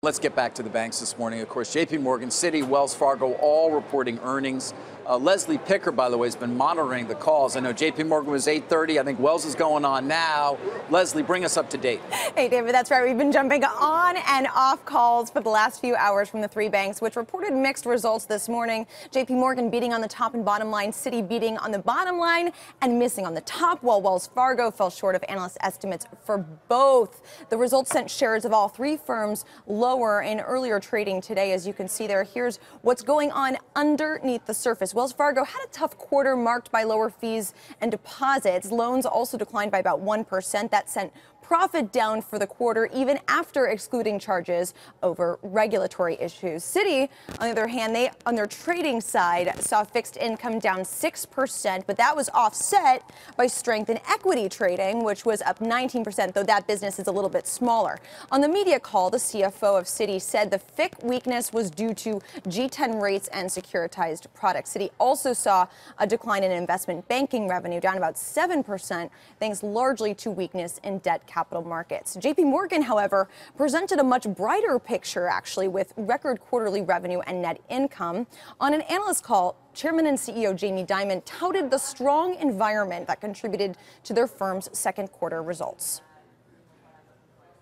Let's get back to the banks this morning. Of course, JPMorgan, Citi, Wells Fargo, all reporting earnings. Leslie Picker, by the way, has been monitoring the calls. I know JPMorgan was 8:30. I think Wells is going on now. Leslie, bring us up to date. Hey, David, that's right. We've been jumping on and off calls for the last few hours from the three banks, which reported mixed results this morning. JPMorgan beating on the top and bottom line, Citi beating on the bottom line and missing on the top, while Wells Fargo fell short of analyst estimates for both. The results sent shares of all three firms lower in earlier trading today, as you can see there. Here's what's going on underneath the surface. Wells Fargo had a tough quarter marked by lower fees and deposits. Loans also declined by about 1%. That sent profit down for the quarter, even after excluding charges over regulatory issues. Citi, on the other hand, they on their trading side saw fixed income down 6%, but that was offset by strength in equity trading, which was up 19%, though that business is a little bit smaller. On the media call, the CFO of Citi said the FICC weakness was due to G10 rates and securitized products. Citi also saw a decline in investment banking revenue, down about 7%, thanks largely to weakness in debt capital markets. JPMorgan, however, presented a much brighter picture, actually, with record quarterly revenue and net income. On an analyst call, Chairman and CEO Jamie Dimon touted the strong environment that contributed to their firm's second quarter results.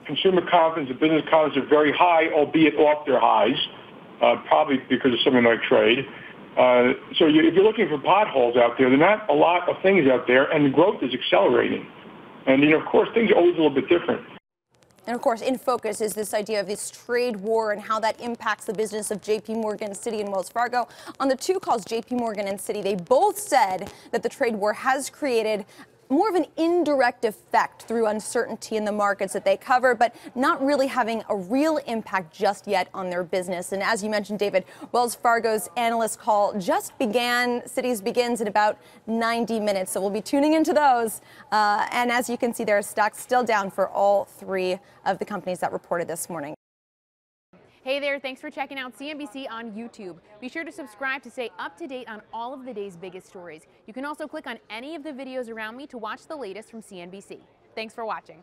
Consumer confidence and business confidence are very high, albeit off their highs, probably because of something like trade. So if you're looking for potholes out there are not a lot of things out there, and the growth is accelerating. And, of course, things are always a little bit different. And, of course, in focus is this idea of this trade war and how that impacts the business of JPMorgan, Citi, and Wells Fargo. On the two calls, JPMorgan and Citi, they both said that the trade war has created more of an indirect effect through uncertainty in the markets that they cover, but not really having a real impact just yet on their business. And as you mentioned, David, Wells Fargo's analyst call just began. Citi's begins in about 90 minutes, so we'll be tuning into those. And as you can see, their stocks still down for all three of the companies that reported this morning. Hey there, thanks for checking out CNBC on YouTube. Be sure to subscribe to stay up to date on all of the day's biggest stories. You can also click on any of the videos around me to watch the latest from CNBC. Thanks for watching.